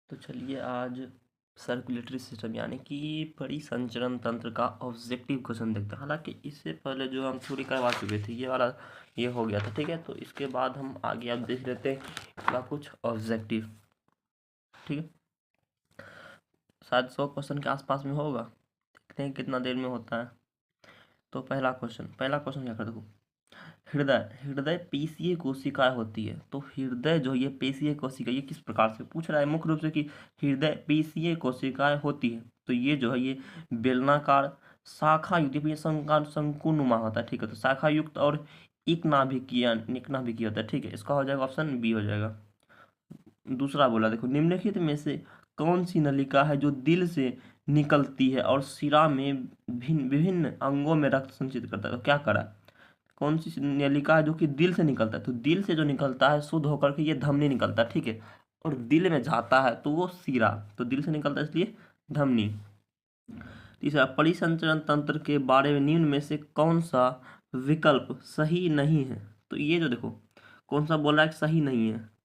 तो चलिए आज सर्कुलेटरी सिस्टम यानी कि परिसंचरण तंत्र का ऑब्जेक्टिव क्वेश्चन देखते हैं। हालांकि इससे पहले जो हम थ्योरी करवा चुके थे ये वाला ये हो गया था, ठीक है। तो इसके बाद हम आगे आप देख लेते हैं इसका कुछ ऑब्जेक्टिव, ठीक है। शायद 100 क्वेश्चन के आसपास में होगा, देखते हैं कितना देर में होता है। तो पहला क्वेश्चन क्या कर देखो, हृदय हृदय पेशीय कोशिकाएं होती है। तो हृदय जो ये पेशीय कोशिका ये किस प्रकार से पूछ रहा है मुख्य रूप से कि हृदय पेशीय कोशिकाएं होती है। तो ये जो है ये बेलनाकार शाखा युक्त ये शंकुनुमा होता है, ठीक है। तो शाखा युक्त और एक नाभिकीय होता है, ठीक है। इसका हो जाएगा ऑप्शन बी हो जाएगा। दूसरा बोला देखो, निम्नलिखित में से कौन सी नलिका है जो दिल से निकलती है और शिरा में विभिन्न अंगों में रक्त संचित करता है। तो क्या करा, कौन सी नलिका है जो कि दिल से निकलता है। तो दिल से जो निकलता है शुद्ध होकर के ये धमनी निकलता है, ठीक है। और दिल में जाता है तो वो शिरा, तो दिल से निकलता है इसलिए धमनी। तीसरा, परिसंचरण तंत्र के बारे में निम्न में से कौन सा विकल्प सही नहीं है। तो ये जो देखो कौन सा बोला है कि सही नहीं है,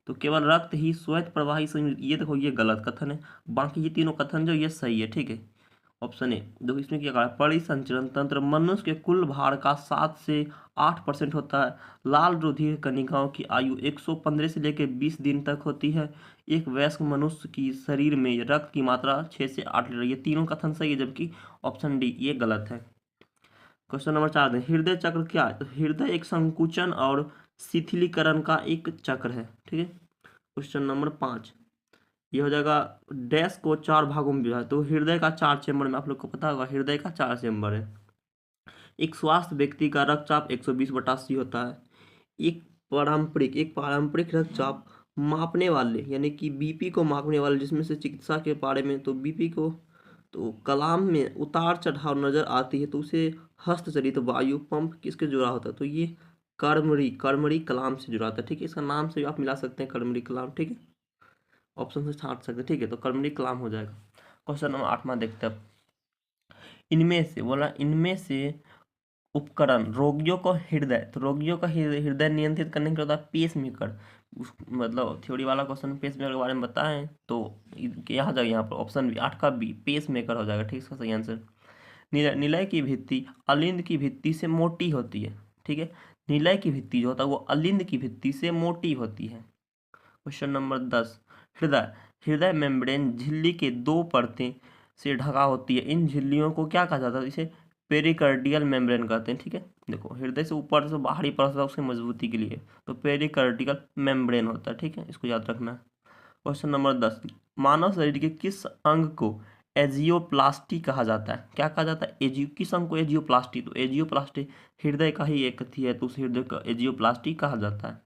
तो केवल रक्त ही श्वेत प्रवाही से, ये देखो ये गलत कथन है। बाकी ये तीनों कथन जो ये सही है, ठीक है। ऑप्शन ए देखो इसमें क्या कहा है, परिसंचरण तंत्र मनुष्य के कुल भार का 7 से 8% होता है। लाल रुधिर कणिकाओं की आयु 115 से लेकर 20 दिन तक होती है। एक वयस्क मनुष्य की शरीर में रक्त की मात्रा 6 से 8 लीटर। ये तीनों कथन सही है, जबकि ऑप्शन डी ये गलत है। क्वेश्चन नंबर 4 हृदय चक्र क्या है। तो हृदय एक संकुचन और शिथिलीकरण का एक चक्र है, ठीक है। क्वेश्चन नंबर 5 ये हो जाएगा, डैश को 4 भागों में विभाजित। तो हृदय का 4 चेम्बर में आप लोग को पता होगा हृदय का 4 चेम्बर है। एक स्वस्थ व्यक्ति का रक्तचाप 120/80 होता है। एक पारंपरिक रक्तचाप मापने वाले यानी कि बीपी को मापने वाले, जिसमें से चिकित्सा के बारे में तो बीपी को तो कलाम में उतार चढ़ाव नजर आती है, तो उसे हस्तचलित वायु पंप किसके जुड़ा होता है। तो ये कर्मरी कलाम से जुड़ा होता है, ठीक है। इसका नाम से भी आप मिला सकते हैं कर्मरी कलाम, ठीक है। ऑप्शन से छांट सकते हैं, ठीक है। तो कर्मरी कलाम हो जाएगा। क्वेश्चन नंबर 8 देखते हैं। इनमें से उपकरण रोगियों को हृदय, तो रोगियों का हृदय नियंत्रित करने के लिए होता है पेस मेकर। मतलब थ्योरी वाला क्वेश्चन पेस मेकर के बारे में बताएं तो यहाँ जाएगा, यहाँ पर ऑप्शन बी 8 का बी पेस मेकर हो जाएगा, ठीक है। इसका सही आंसर निलय की भित्ति अलिंद की भित्ति से मोटी होती है, ठीक है। निलय की भित्ति जो होता है वो अलिंद की भित्ति से मोटी होती है। क्वेश्चन नंबर 10 हृदय हृदय मेम्ब्रेन झिल्ली के 2 परतें से ढका होती है। इन झिल्लियों को क्या कहा जाता है, इसे पेरिकार्डियल मेम्ब्रेन कहते हैं, ठीक है। देखो हृदय से ऊपर से बाहरी परत होता है उसकी मजबूती के लिए, तो पेरिकार्डियल मेम्ब्रेन होता है, ठीक है। इसको याद रखना है। क्वेश्चन नंबर 10 मानव शरीर के किस अंग को एजियोप्लास्टी कहा जाता है। क्या कहा जाता है, किस अंग को एजियोप्लास्टी। तो एजियोप्लास्टी हृदय का ही एक थी है, तो उस हृदय को एजियोप्लास्टी कहा जाता है।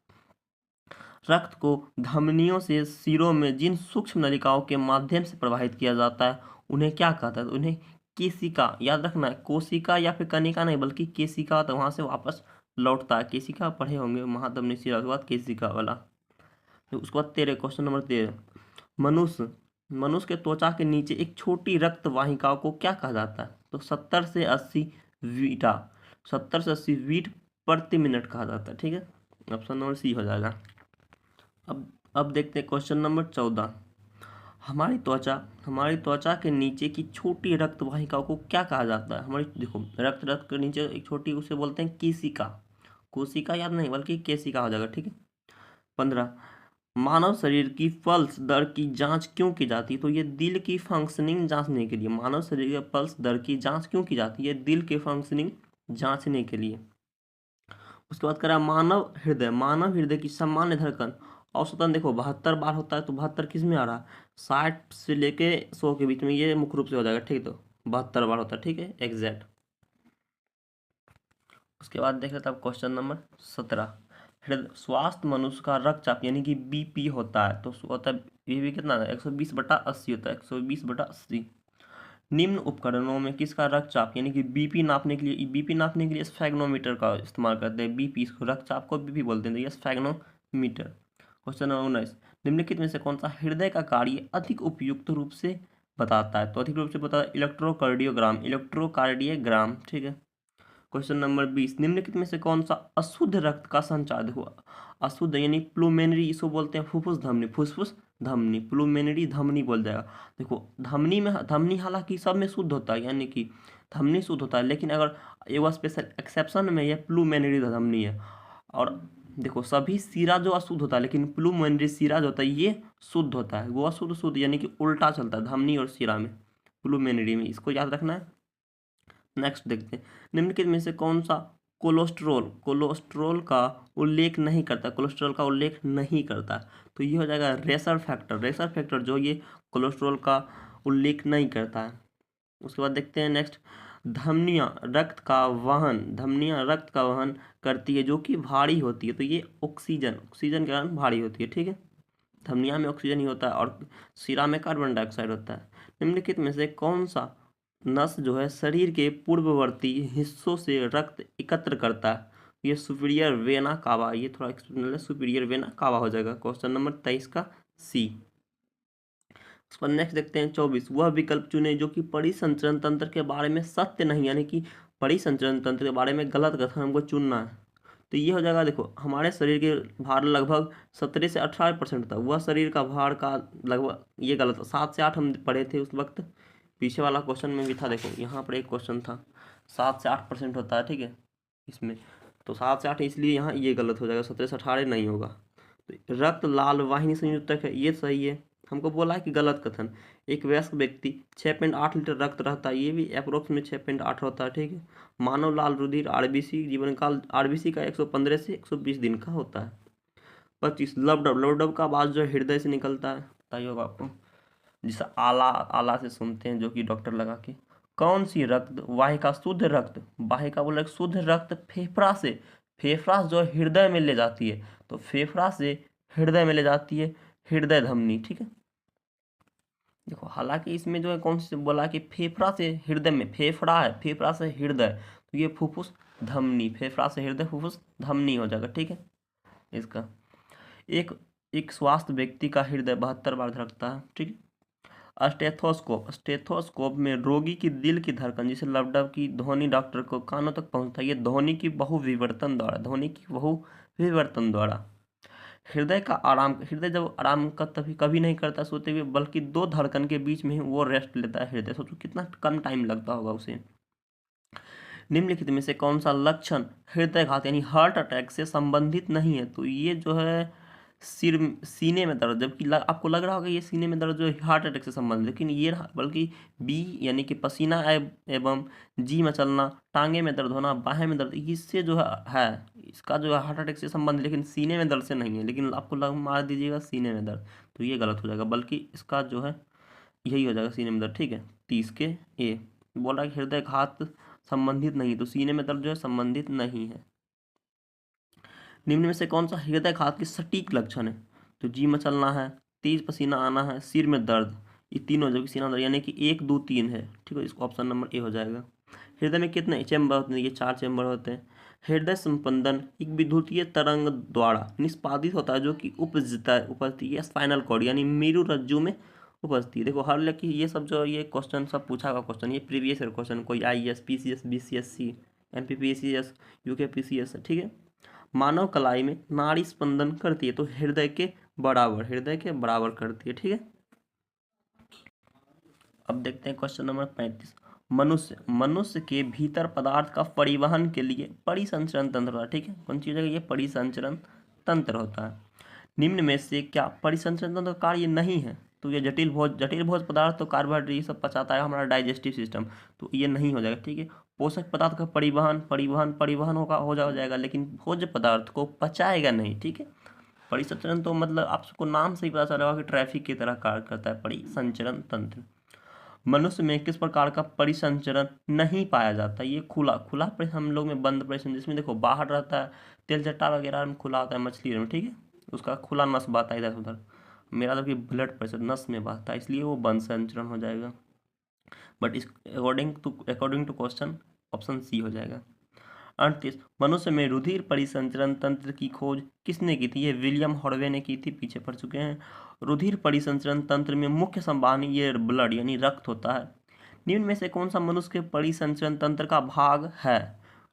रक्त को धमनियों से सिरों में जिन सूक्ष्म नलिकाओं के माध्यम से प्रवाहित किया जाता है उन्हें क्या कहता है। तो उन्हें केशिका, याद रखना है, कोशिका या फिर कनिका नहीं बल्कि केशिका, तो वहां से वापस लौटता है। केशिका पढ़े होंगे महाधमनी शिरा के बाद केशिका वाला। तो उसके बाद 13 क्वेश्चन नंबर 13 मनुष्य के त्वचा के नीचे एक छोटी रक्त वाहिका को क्या कहा जाता है। तो 70 से 80 बीट प्रति मिनट कहा जाता है, ठीक है। ऑप्शन नंबर सी हो जाएगा। अब देखते हैं क्वेश्चन नंबर 14 हमारी त्वचा के नीचे की छोटी रक्त वाहिका को क्या कहा जाता है। हमारी देखो रक्त के नीचे एक छोटी, उसे बोलते हैं केशिका। कोशिका याद नहीं बल्कि केशिका हो जाएगा, ठीक है। 15 मानव शरीर की पल्स दर की जांच क्यों की जाती है। तो ये दिल की फंक्शनिंग जांचने के लिए। मानव शरीर के पल्स दर की जांच क्यों की जाती है, दिल के फंक्शनिंग जांचने के लिए। उसके बाद करा मानव हृदय की सामान्य धड़कन औसतन देखो 72 बार होता है। तो 72 किस में आ रहा है, 60 से लेके 100 के बीच में, ये मुख्य रूप से हो जाएगा, ठीक है। तो 72 बार होता है, ठीक है, एग्जैक्ट। उसके बाद देख लेते हैं क्वेश्चन नंबर 17 स्वास्थ्य मनुष्य का रक्तचाप यानी कि बीपी होता है। तो होता है बीपी कितना है, 120/80 होता है, 120/80। निम्न उपकरणों में किसका रक्तचाप यानी कि बीपी नापने के लिए स्फेग्नोमीटर का इस्तेमाल करते हैं। बीपी, इसको रक्तचाप को बीपी बोलते हैं, तो ये स्फेग्नोमीटर। क्वेश्चन नंबर 19 निम्नलिखित में से कौन सा हृदय का कार्य अधिक उपयुक्त रूप से बताता है। तो अधिक रूप से बताता है इलेक्ट्रोकार्डियोग्राम, ठीक है। क्वेश्चन नंबर 20 निम्नलिखित में से कौन सा अशुद्ध रक्त का संचार, देखो अशुद्ध यानी प्लूमेनरी, इसको बोलते हैं फुफ्फुस धमनी, फुफ्फुस धमनी, प्लूमेनरी धमनी बोल जाएगा। देखो धमनी में, धमनी हालांकि सब में शुद्ध होता है, यानी कि धमनी शुद्ध होता है, लेकिन अगर एगो स्पेशल एक्सेप्शन में ये प्लूमेनरी धमनी है। और देखो सभी सीरा जो अशुद्ध होता है, लेकिन प्लूमेनरी सीरा जो होता है ये शुद्ध होता है, वो अशुद्ध शुद्ध यानी कि उल्टा चलता है धमनी और सीरा में, प्लूमेनरी में, इसको याद रखना है। नेक्स्ट देखते हैं, निम्नलिखित में से कौन सा कोलेस्ट्रॉल का उल्लेख नहीं करता, कोलेस्ट्रॉल का उल्लेख नहीं करता, तो ये हो जाएगा रेसर फैक्टर। रेसर फैक्टर जो ये कोलेस्ट्रॉल का उल्लेख नहीं करता है। उसके बाद देखते हैं नेक्स्ट, धमनियाँ रक्त का वहन करती है जो कि भारी होती है, तो ये ऑक्सीजन के कारण भारी होती है, ठीक है। धमनिया में ऑक्सीजन ही होता है और शिरा में कार्बन डाइऑक्साइड होता है। निम्नलिखित में से कौन सा नस जो है शरीर के पूर्ववर्ती हिस्सों से रक्त एकत्र करता है, ये सुपीरियर वेना कावा, ये थोड़ा एक्सप्लेन है, सुपीरियर वेना कावा हो जाएगा क्वेश्चन नंबर 23 का सी। उसके बाद नेक्स्ट देखते हैं 24, वह विकल्प चुने जो कि परिसंचरण तंत्र के बारे में सत्य नहीं, यानी कि परिसंचरण तंत्र के बारे में गलत कथन हमको चुनना है। तो ये हो जाएगा, देखो हमारे शरीर के भार लगभग 17 से 18% था, वह शरीर का भार का लगभग, ये गलत, 7 से 8 हम पढ़े थे उस वक्त, पीछे वाला क्वेश्चन में भी था, देखो यहाँ पर एक क्वेश्चन था 7 से 8% होता है, ठीक है इसमें, तो 7 से 8 इसलिए यहाँ ये गलत हो जाएगा, 17 से 18 नहीं होगा। तो रक्त लाल वाहिनी संयुतक है, ये सही है। हमको बोला है कि गलत कथन, एक वयस्क व्यक्ति 6.8 लीटर रक्त रहता है, ये भी अप्रोक्स में 6.8 होता है, ठीक है। मानव लाल रुधिर आरबीसी जीवन काल आरबीसी का 115 से 120 दिन का होता है। 25 लवडब का आवाज जो हृदय से निकलता है, बताइए होगा आपको, जिसे आला से सुनते हैं जो कि डॉक्टर लगा के। कौन सी रक्त वाहिका, शुद्ध रक्त वाहिका बोले शुद्ध रक्त फेफड़ा जो हृदय में ले जाती है, तो फेफड़ा से हृदय में ले जाती है हृदय धमनी, ठीक है। देखो हालांकि इसमें जो है कौन सी बोला कि फेफड़ा से हृदय में, फेफड़ा है, फेफड़ा से हृदय, तो ये फुफ्फुस धमनी, फेफड़ा से हृदय फुफ्फुस धमनी हो जाएगा, ठीक है इसका। एक स्वस्थ व्यक्ति का हृदय 72 बार धड़कता है, ठीक है। स्टेथोस्कोप में रोगी की दिल की धड़कन, जिसे लवडब की ध्वनि डॉक्टर को कानों तक पहुंचता है, ये ध्वनि की बहुविवर्तन द्वारा। हृदय जब आराम का तभी कभी नहीं करता सोते हुए, बल्कि 2 धड़कन के बीच में ही वो रेस्ट लेता है हृदय, सोचो कितना कम टाइम लगता होगा उसे। निम्नलिखित में से कौन सा लक्षण हृदयघात यानी हार्ट अटैक से संबंधित नहीं है, तो ये जो है सीने में दर्द, जबकि आपको लग रहा होगा ये सीने में दर्द जो है हार्ट अटैक से संबंधित, लेकिन ये बल्कि बी यानी कि पसीना एवं जी में चलना, टांगे में दर्द होना, बाहें में दर्द, इससे जो है इसका जो है हार्ट अटैक से संबंधित, लेकिन सीने में दर्द से नहीं है, लेकिन आपको मार दीजिएगा सीने में दर्द, तो ये गलत हो जाएगा, बल्कि इसका जो है यही हो जाएगा सीने में दर्द, ठीक है। 30 के ए बोल रहा है कि हृदयघात संबंधित नहीं, तो सीने में दर्द जो है संबंधित नहीं है। निम्न में से कौन सा हृदयघात के सटीक लक्षण है, तो जी मचलना है, तेज पसीना आना है, सिर में दर्द, ये तीनों, जबकि सीना दर्द यानी कि 1 2 3 है, ठीक है, इसको ऑप्शन नंबर ए हो जाएगा। हृदय में कितने चैम्बर होते हैं, ये 4 चैम्बर होते हैं। हृदय संपंदन एक विद्युतीय तरंग द्वारा निष्पादित होता है जो कि उपस्थित है स्पाइनल कॉर्ड यानी मेरुरज्जु में उपस्थित। देखो हर लड़की ये सब जो ये क्वेश्चन सब पूछा हुआ क्वेश्चन, ये प्रीवियस ईयर क्वेश्चन, कोई IAS PCS BCSC MPPCS UKPCS, ठीक है। मानव कलाई में नाड़ी स्पंदन करती है, तो हृदय के बराबर करती है, ठीक है। अब देखते हैं क्वेश्चन नंबर 35, मनुष्य के भीतर पदार्थ का परिवहन के लिए परिसंचरण तंत्र होता है, ठीक है। कौन चीज है ये परिसंचरण तंत्र होता है। निम्न में से क्या परिसंचरण तंत्र का कार्य नहीं है, तो ये जटिल भोज पदार्थ, तो कार्बोहाइड्रेट ये सब पचाता है हमारा डाइजेस्टिव सिस्टम, तो ये नहीं हो जाएगा, ठीक है। पोषक पदार्थ का परिवहन हो जाएगा, लेकिन भोज्य पदार्थ को पचाएगा नहीं, ठीक है। परिसंचरण तो मतलब आपको नाम से ही पता चलेगा कि ट्रैफिक की तरह कार्य करता है परिसंचरण तंत्र। मनुष्य में किस प्रकार का परिसंचरण नहीं पाया जाता, ये खुला हम लोग में बंद परिसंचरण, जिसमें देखो बाहर रहता है, तेल चट्टा वगैरह में खुला होता है, मछली में, ठीक है, उसका खुला नस बहता है इधर उधर। मेरा तो कि ब्लड प्रेशर नस में बहता है, इसलिए वो बंद संचरण हो जाएगा, बट इस according to question option C हो जाएगा। 38 मनुष्य में रुधिर परिसंचरण तंत्र की खोज किसने की थी, ये विलियम हॉर्वे ने की थी, पीछे पढ़ चुके हैं। रुधिर परिसंचरण तंत्र में मुख्य संवाहनी ये ब्लड यानी रक्त होता है। निम्न में से कौन सा मनुष्य के परिसंचरण तंत्र का भाग है,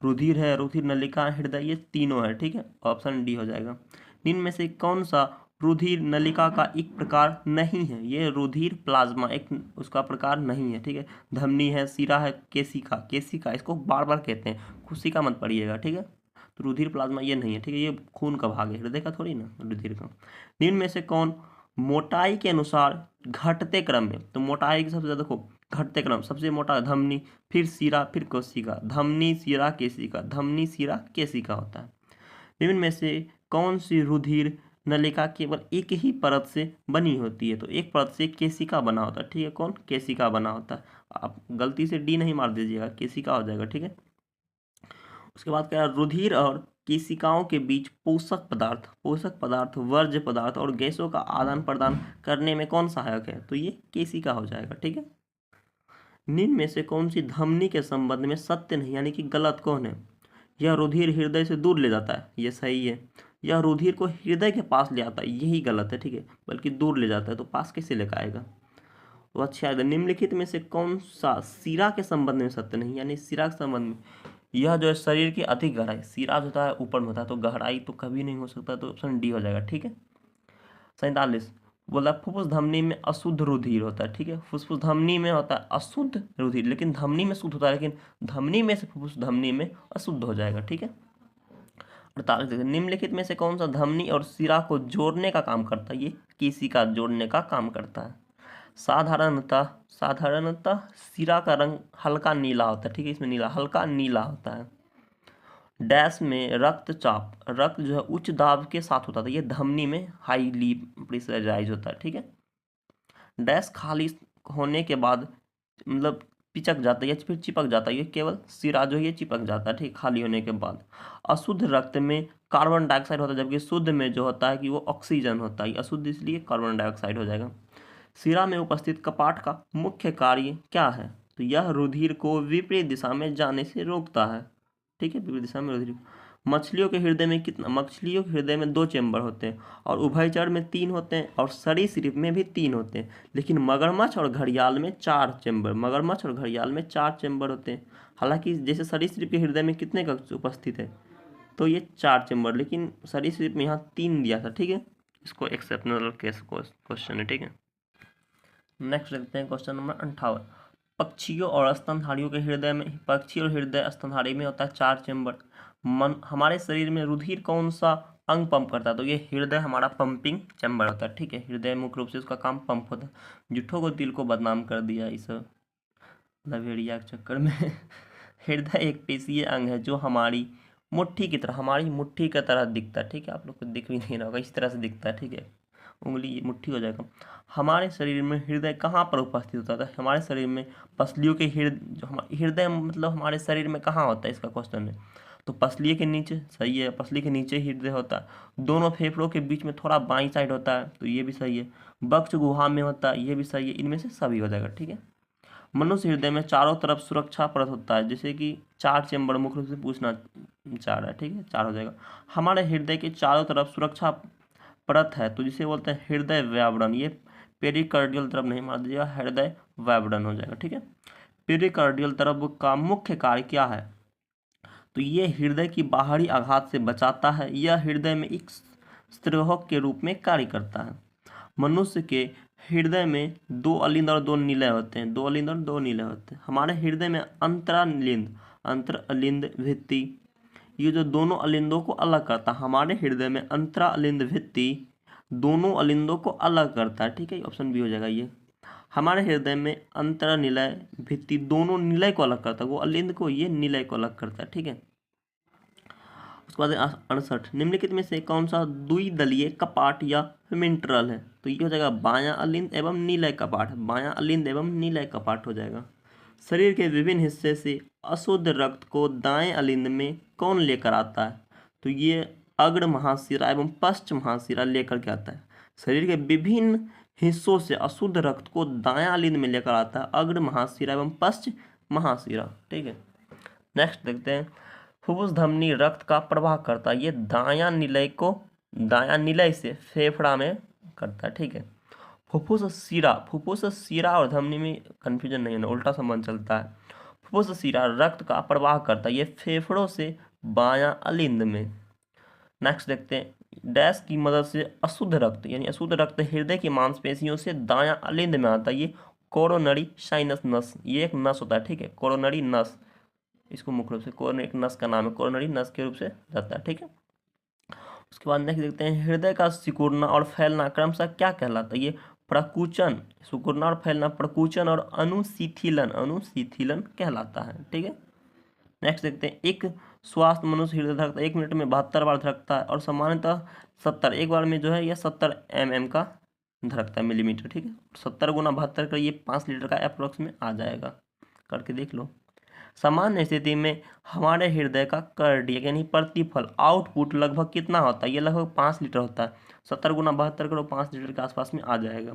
रुधिर नलिका, हृदय, ये तीनों है, ठीक है, ऑप्शन डी हो जाएगा। निम्न में से कौन सा रुधिर नलिका का एक प्रकार नहीं है। ये रुधिर प्लाज्मा एक उसका प्रकार नहीं है, ठीक है। धमनी है, सिरा है, केशिका, केशिका इसको बार बार कहते हैं, कोशिका मत पढ़िएगा, ठीक है। तो रुधिर प्लाज्मा ये नहीं है, ठीक है। ये खून का भाग है, हृदय का थोड़ी ना, रुधिर का। निम्न में से कौन मोटाई के अनुसार घटते क्रम में, तो मोटाई के सबसे ज़्यादा देखो घटते क्रम, सबसे मोटा धमनी, फिर सिरा, फिर कोशिका, धमनी सिरा केशिका, धमनी सिरा केशिका होता है। निम्न में से कौन सी रुधिर नलिका केवल एक ही परत से बनी होती है, तो एक परत से केशिका बना होता है, ठीक है। कौन? केशिका बना होता है। आप गलती से डी नहीं मार दीजिएगा, केशिका हो जाएगा, ठीक है। उसके बाद क्या है, रुधिर और केशिकाओं के बीच पोषक पदार्थ वर्ज्य पदार्थ और गैसों का आदान प्रदान करने में कौन सहायक है, तो ये केशिका हो जाएगा, ठीक है। निम्न में से कौन सी धमनी के संबंध में सत्य नहीं, यानी कि गलत कौन है? यह रुधिर हृदय से दूर ले जाता है, ये सही है। यह रुधिर को हृदय के पास ले आता है, यही गलत है, ठीक है। बल्कि दूर ले जाता है, तो पास कैसे लेकर आएगा? तो अच्छा है, निम्नलिखित में से कौन सा सिरा के संबंध में सत्य नहीं, यानी सिरा के संबंध में यह जो है शरीर की अति गहराई, सिरा जो होता है ऊपर में होता है, तो गहराई तो कभी नहीं हो सकता, तो ऑप्शन डी हो जाएगा, ठीक है। 47 बोला फुफ्फुस धमनी में अशुद्ध रुधिर होता है, ठीक है। फुफ्फुस धमनी में होता है अशुद्ध रुधिर, लेकिन धमनी में शुद्ध होता है, लेकिन धमनी में से फुफ्फुस धमनी में अशुद्ध हो जाएगा, ठीक है। 48 निम्नलिखित में से कौन सा धमनी और सिरा को जोड़ने का काम करता है, ये केशिका जोड़ने का काम करता है। साधारणतः सिरा का रंग हल्का नीला होता है, ठीक है। इसमें नीला, हल्का नीला होता है। डैश में रक्तचाप, रक्त जो है उच्च दाब के साथ होता था, ये धमनी में हाईली प्रेशराइज होता है, ठीक है। डैश खाली होने के बाद मतलब पिचक जाता है या फिर चिपक जाता है, ये केवल सिरा जो है ये चिपक जाता है, ठीक, खाली होने के बाद। अशुद्ध रक्त में कार्बन डाइऑक्साइड होता है, जबकि शुद्ध में जो होता है कि वो ऑक्सीजन होता है, अशुद्ध इसलिए कार्बन डाइऑक्साइड हो जाएगा। सिरा में उपस्थित कपाट का मुख्य कार्य क्या है, तो यह रुधिर को विपरीत दिशा में जाने से रोकता है, ठीक है। विपरीत दिशा में रुधिर। मछलियों के हृदय में कितना, मछलियों के हृदय में 2 चेंबर होते हैं और उभयचर में 3 होते हैं और सरीसृप में भी 3 होते हैं, लेकिन मगरमच्छ और घड़ियाल में 4 चेंबर, मगरमच्छ और घड़ियाल में 4 चेंबर होते हैं। हालांकि जैसे सरीसृप के हृदय में कितने कक्ष उपस्थित है, तो ये 4 चेंबर, लेकिन सरीसृप में यहाँ 3 दिया था, ठीक है। इसको एक्सेप्शनल केस क्वेश्चन है, ठीक है। नेक्स्ट देखते हैं क्वेश्चन नंबर 58। पक्षियों और स्तनधारियों के हृदय में, पक्षी और हृदय स्तनधारी में होता है 4 चेंबर। हमारे शरीर में रुधिर कौन सा अंग पंप करता है, तो ये हृदय हमारा पंपिंग चैम्बर होता है, ठीक है। हृदय मुख्य रूप से उसका काम पंप होता है। जुट्ठों को दिल को बदनाम कर दिया इस लवेरिया के चक्कर में। हृदय एक पेशीय अंग है जो हमारी मुट्ठी की तरह दिखता है, ठीक है। आप लोग को दिख भी नहीं रहा होगा, इस तरह से दिखता है, ठीक है। उंगली मुट्ठी हो जाएगा। हमारे शरीर में हृदय कहाँ पर उपस्थित होता है, हमारे शरीर में पसलियों के हृदय मतलब हमारे शरीर में कहाँ होता है, इसका क्वेश्चन है। तो पसलिए के नीचे, सही है, पसली के नीचे हृदय होता है। दोनों फेफड़ों के बीच में थोड़ा बाईं साइड होता है, तो ये भी सही है। वक्ष गुहा में होता है, ये भी सही है। इनमें से सभी हो जाएगा, ठीक है। मनुष्य हृदय में चारों तरफ सुरक्षा परत होता है, जैसे कि 4 चेंबर मुख्य रूप से पूछना चाह रहा है, ठीक है, 4 हो जाएगा। हमारे हृदय के चारों तरफ सुरक्षा परत है, तो जिसे बोलते हैं हृदय व्यावरण, ये पेरिकार्डियल तरफ नहीं मार दीजिएगा, हृदय व्यावरण हो जाएगा, ठीक है। पेरिकार्डियल तरफ का मुख्य कार्य क्या है, तो ये हृदय की बाहरी आघात से बचाता है। यह हृदय में एक स्त्रोहक के रूप में कार्य करता है। मनुष्य के हृदय में 2 अलिंद और 2 निलय होते हैं, 2 अलिंद और 2 निलय होते हैं। हमारे हृदय में अंतर अलिंद भित्ति, ये जो दोनों अलिंदों को अलग करता है, हमारे हृदय में अंतरा अलिंद भित्ति दोनों अलिंदों को अलग करता है, ठीक है। ऑप्शन बी हो जाएगा ये। हमारे हृदय में अंतरा निलय भित्ति दोनों निलय को अलग करता है, वो अलिंद को, ये निलय को अलग करता है, ठीक है। उसके बाद 68 निम्नलिखित में से कौन सा द्विदलीय कपाट या विंट्रल है, तो ये हो जाएगा बायां अलिंद एवं नीलय कपाट, बायां अलिंद एवं नीलय कपाट हो जाएगा। शरीर के विभिन्न हिस्से से अशुद्ध रक्त को दाएं अलिंद में कौन लेकर आता है, तो ये अग्र महाशिरा एवं पश्च महाशिरा लेकर के आता है। शरीर के विभिन्न हिस्सों से अशुद्ध रक्त को दायां अलिंद में लेकर आता है अग्र महाशिरा एवं पश्च महाशिरा, ठीक है। नेक्स्ट देखते हैं, फुफ्फुस धमनी रक्त का प्रवाह करता है, ये दायां निलय से फेफड़ा में करता है, ठीक है। फुफ्फुस सीरा और धमनी में कन्फ्यूजन नहीं होना, उल्टा संबंध चलता है। फुफ्फुस सीरा रक्त का प्रवाह करता है, ये फेफड़ों से बायां अलिंद में। नेक्स्ट देखते हैं, डैश की मदद से अशुद्ध रक्त यानी अशुद्ध रक्त हृदय की मांसपेशियों से दायां अलिंद में आता है। ये कोरोनरी साइनस नस, ये एक नस होता है, ठीक है, कोरोनरी नस, इसको मुख्य रूप से कोरोनरी एक नस का नाम है, कोरोनरी नस के रूप से जाता है, ठीक है। उसके बाद नेक्स्ट देखते हैं, हृदय का सिकुड़ना और फैलना क्रमशः क्या कहलाता है। ये प्रकुचन, सिकुड़ना और फैलना प्रकुचन और अनुशीथिलन, अनुशीथिलन कहलाता है, ठीक है। नेक्स्ट देखते हैं, एक स्वस्थ मनुष्य हृदय धड़कता 1 मिनट में 72 बार धड़कता है और सामान्यतः 70 एक बार में जो है यह 70 mm का धड़कता है, मिलीमीटर, ठीक है। 70 गुना 72 करिए 5 लीटर का अप्रोक्स में आ जाएगा, करके देख लो। सामान्य स्थिति में हमारे हृदय का कार्डियक यानी प्रतिफल आउटपुट लगभग कितना होता है, ये लगभग 5 लीटर होता है। 70 गुना 72 करो 5 लीटर के आसपास में आ जाएगा।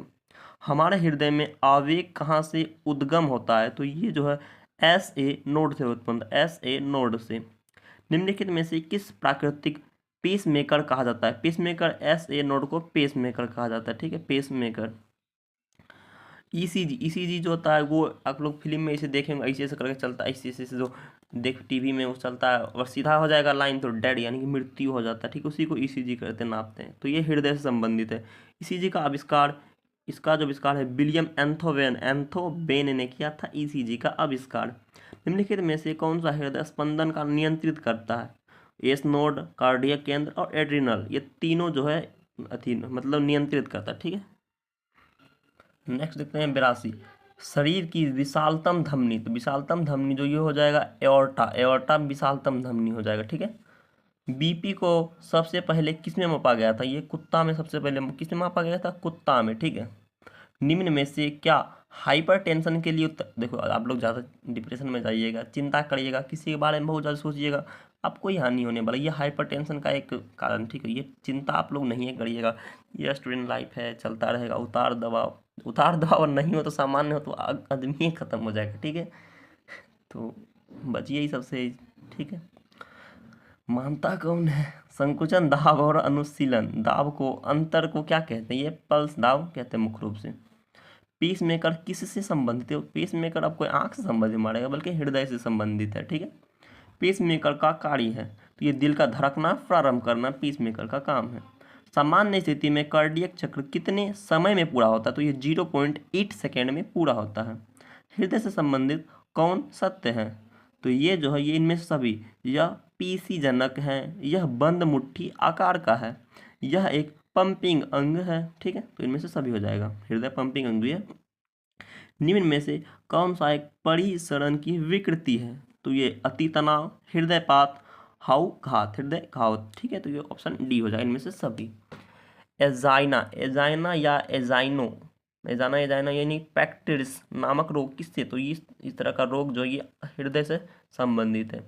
हमारे हृदय में आवेग कहाँ से उद्गम होता है, तो ये जो है SA नोड से उत्पन्न, SA नोड से। निम्नलिखित में से किस प्राकृतिक पेसमेकर कहा जाता है, पेसमेकर SA नोड को पेसमेकर कहा जाता है, ठीक है, पेसमेकर। ECG जो होता है वो आप लोग फिल्म में इसे देखेंगे, ऐसे ऐसे करके चलता है, ऐसे ऐसे जो देख टीवी में वो चलता है और सीधा हो जाएगा लाइन तो डेड यानी कि मृत्यु हो जाता है, ठीक, उसी को ECG करते नापते हैं। तो ये हृदय से संबंधित है। ECG का आविष्कार, इसका जो आविष्कार है विलियम एंथोवेन ने किया था ECG का आविष्कार। निम्नलिखित में से कौन सा हृदय स्पंदन का नियंत्रित करता है, एस नोड, कार्डियक केंद्र और एड्रिनल, ये तीनों जो है मतलब नियंत्रित करता है, ठीक है। नेक्स्ट देखते हैं 82, शरीर की विशालतम धमनी, तो विशालतम धमनी जो ये हो जाएगा एओर्टा, एओर्टा विशालतम धमनी हो जाएगा, ठीक है। BP को सबसे पहले किसमें मापा गया था, ये कुत्ता में सबसे पहले किसमें मापा गया था, कुत्ता में, ठीक है। निम्न में से क्या हाइपरटेंशन के लिए देखो आप लोग ज़्यादा डिप्रेशन में जाइएगा, चिंता करिएगा, किसी के बारे में बहुत ज़्यादा सोचिएगा, आपको ही हानि होने वाला, ये हाइपरटेंशन का एक कारण, ठीक है। ये चिंता आप लोग नहीं करिएगा, ये स्टूडेंट लाइफ है, चलता रहेगा। उतार दबाव नहीं हो तो सामान्य हो तो आदमी ख़त्म हो जाएगा, ठीक है। तो बचिए ही सबसे, ठीक है। मानता कौन है, संकुचन दाब और अनुशीलन दाब को अंतर को क्या कहते हैं, ये पल्स दाब कहते हैं मुख्य रूप से। पेस मेकर किससे संबंधित है, पेस मेकर अब कोई आंख से संबंधित मारेगा बल्कि हृदय से संबंधित है, ठीक है। पेस मेकर का कार्य है तो ये दिल का धड़कना प्रारंभ करना पेस मेकर का काम है। सामान्य स्थिति में कार्डियक चक्र कितने समय में पूरा होता है, तो ये 0.8 सेकेंड में पूरा होता है। हृदय से संबंधित कौन सत्य है, तो ये जो है ये इनमें से सभी, यह पीसी जनक है, यह बंद मुट्ठी आकार का है, यह एक पंपिंग अंग है, ठीक है। तो इनमें से सभी हो जाएगा, हृदय पंपिंग अंग भी है। निम्न में से कौन सा एक परिसरण की विकृति है, तो ये अति तनाव, हृदयपात, घात, हृदय घात, ठीक है। तो ये ऑप्शन डी हो जाएगा इनमें से सभी। एजाइना, एजाइना या एजाइनो, एजाइना यानी पैक्टिस नामक रोग किससे, तो इस तरह का रोग जो ये हृदय से संबंधित है।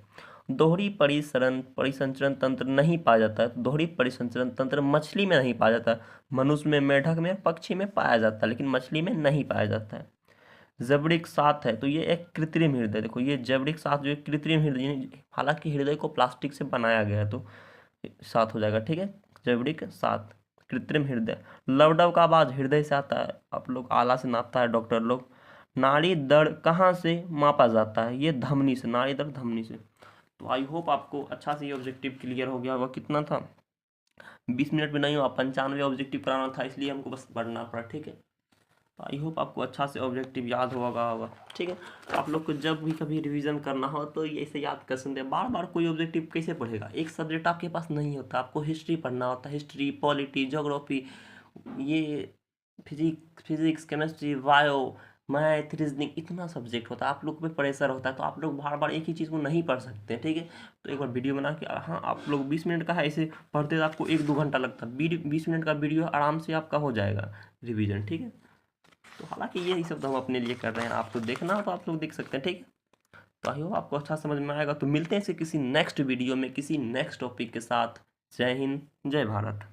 दोहरी परिसंचरण तंत्र नहीं पाया जाता है, दोहरी परिसंचरण तंत्र मछली में नहीं पाया जाता है, मनुष्य में, मेढक में, पक्षी में पाया जाता है, लेकिन मछली में नहीं पाया जाता है। जबड़िक साथ है तो ये एक कृत्रिम हृदय, देखो ये जबड़िक साथ जो एक कृत्रिम हृदय, हालांकि हृदय को प्लास्टिक से बनाया गया है तो साथ हो जाएगा, ठीक है। जबड़िक साथ कृत्रिम हृदय। लवडव का आवाज हृदय से आता है, आप लोग आला से नापता है डॉक्टर लोग। नाड़ी दर कहाँ से मापा जाता है, ये धमनी से, नाड़ी दर धमनी से। तो आई होप आपको अच्छा से ये ऑब्जेक्टिव क्लियर हो गया होगा। कितना था, 20 मिनट भी नहीं हुआ, 95 ऑब्जेक्टिव कराना था, इसलिए हमको बस पढ़ना पड़ा, ठीक है। तो आई होप आपको अच्छा से ऑब्जेक्टिव याद होगा, ठीक है। तो आप लोग को जब भी कभी रिवीजन करना हो तो ये ऐसे याद कर सकते हैं। बार बार कोई ऑब्जेक्टिव कैसे पढ़ेगा, एक सब्जेक्ट आपके पास नहीं होता, आपको हिस्ट्री पढ़ना होता है, हिस्ट्री, पॉलिटी, ज्योग्राफी, ये physics, chemistry, bio, math, reasoning, इतना सब्जेक्ट होता है, आप लोग पे प्रेशर होता है, तो आप लोग बार बार एक ही चीज़ को नहीं पढ़ सकते, ठीक है। तो एक बार वीडियो बना के, हाँ आप लोग 20 मिनट का है, ऐसे पढ़ते तो आपको 1-2 घंटा लगता है, 20 मिनट का वीडियो आराम से आपका हो जाएगा रिवीजन, ठीक है। तो हालांकि यही सब तो हम अपने लिए कर रहे हैं, आपको देखना हो तो आप लोग देख सकते हैं, ठीक है। तो आई होप आपको अच्छा समझ में आएगा। तो मिलते हैं किसी नेक्स्ट वीडियो में किसी नेक्स्ट टॉपिक के साथ। जय हिंद, जय भारत।